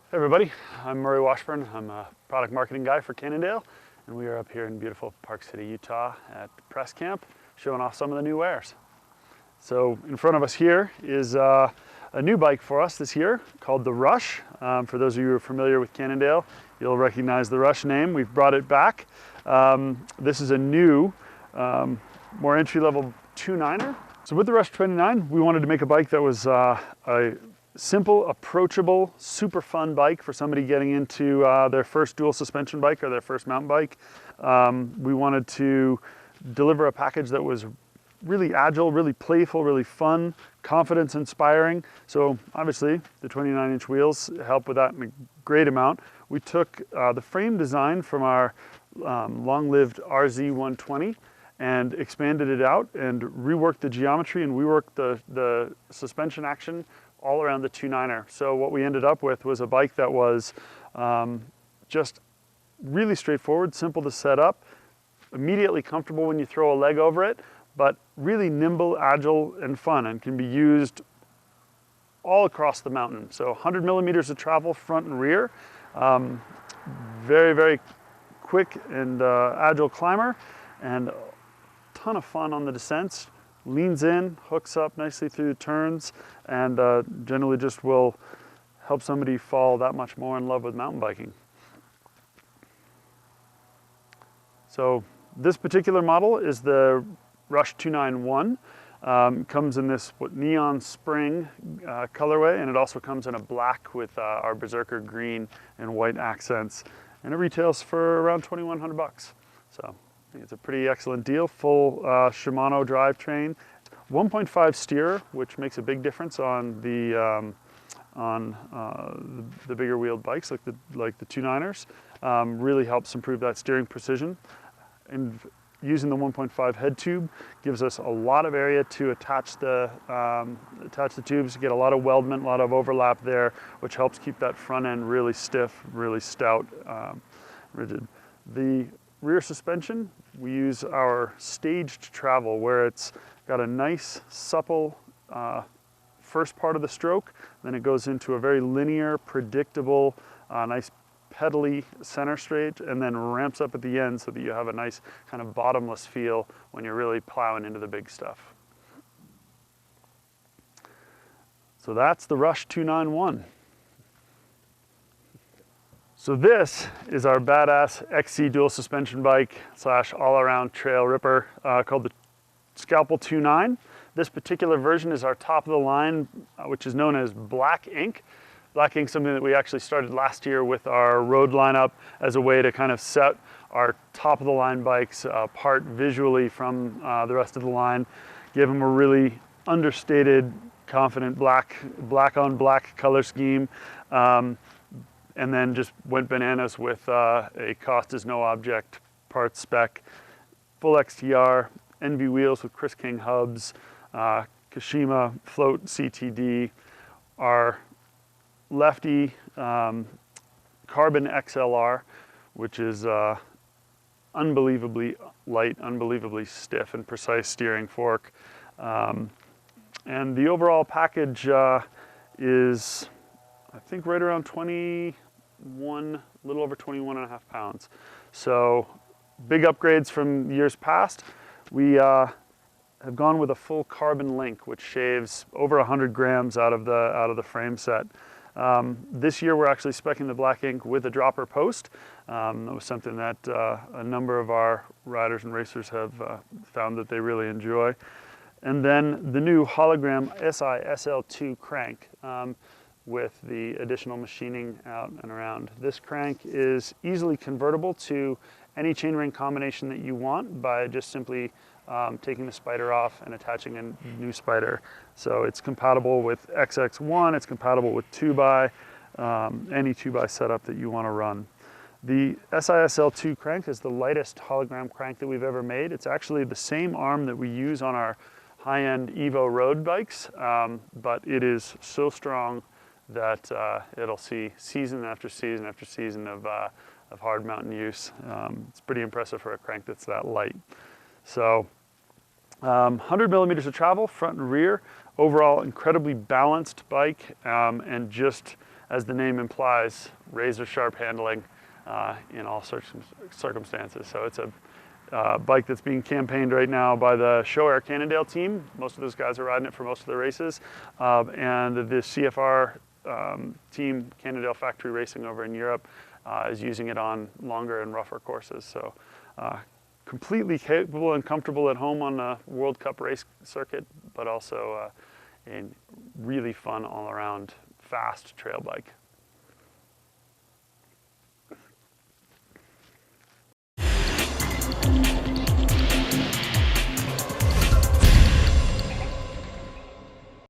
Hey everybody, I'm Murray Washburn. I'm a product marketing guy for Cannondale, and we are up here in beautiful Park City, Utah at the press camp showing off some of the new wares. So in front of us here is a new bike for us this year called the Rush. For those of you who are familiar with Cannondale, you'll recognize the Rush name. We've brought it back. This is a new, more entry-level 2.9er. So with the Rush 29, we wanted to make a bike that was a simple, approachable, super fun bike for somebody getting into their first dual suspension bike or their first mountain bike. We wanted to deliver a package that was really agile, really playful, really fun, confidence inspiring. So obviously the 29-inch wheels help with that in a great amount. We took the frame design from our long-lived RZ120 and expanded it out and reworked the geometry and reworked the suspension action all around the 2.9er. So what we ended up with was a bike that was just really straightforward, simple to set up, immediately comfortable when you throw a leg over it, but really nimble, agile, and fun, and can be used all across the mountain. So 100 millimeters of travel front and rear, very, very quick and agile climber, and a ton of fun on the descents. Leans in, hooks up nicely through the turns, and generally just will help somebody fall that much more in love with mountain biking. So this particular model is the Rush 291. Comes in this neon spring colorway, and it also comes in a black with our Berserker green and white accents, and it retails for around 2,100 bucks. So I think it's a pretty excellent deal. Full Shimano drivetrain, 1.5 steer, which makes a big difference on the bigger wheeled bikes like the 2.9ers. Really helps improve that steering precision. And using the 1.5 head tube gives us a lot of area to attach the tubes. You get a lot of weldment, a lot of overlap there, which helps keep that front end really stiff, really stout, rigid. The rear suspension, we use our staged travel, where it's got a nice, supple first part of the stroke, then it goes into a very linear, predictable, nice pedally center straight, and then ramps up at the end so that you have a nice kind of bottomless feel when you're really plowing into the big stuff. So that's the Rush 291. So this is our badass XC dual suspension bike slash all-around trail ripper called the Scalpel 2.9. This particular version is our top of the line, which is known as Black Ink. Black Ink is something that we actually started last year with our road lineup as a way to kind of set our top of the line bikes apart visually from the rest of the line, give them a really understated, confident black on black color scheme. And then just went bananas with a cost is no object parts spec, full XTR, NV wheels with Chris King hubs, Kashima float CTD, our lefty carbon XLR, which is unbelievably light, unbelievably stiff and precise steering fork. And the overall package is, I think, right around a little over 21.5 pounds. So big upgrades from years past. We have gone with a full carbon link, which shaves over 100 grams out of the frame set. This year we're actually speccing the Black Ink with a dropper post. That was something that a number of our riders and racers have found that they really enjoy. And then the new hologram SI SL2 crank, with the additional machining out and around. This crank is easily convertible to any chainring combination that you want by just simply taking the spider off and attaching a new spider. So it's compatible with XX1, it's compatible with 2x, any 2x setup that you want to run. The SISL2 crank is the lightest hologram crank that we've ever made. It's actually the same arm that we use on our high-end Evo road bikes, but it is so strong that it'll see season after season after season of hard mountain use. It's pretty impressive for a crank that's that light. So 100 millimeters of travel, front and rear. Overall, incredibly balanced bike, and just as the name implies, razor sharp handling in all circumstances. So it's a bike that's being campaigned right now by the Show Air Cannondale team. Most of those guys are riding it for most of the races. And the CFR team, Cannondale Factory Racing over in Europe, is using it on longer and rougher courses. So completely capable and comfortable at home on a World Cup race circuit, but also a really fun all-around fast trail bike.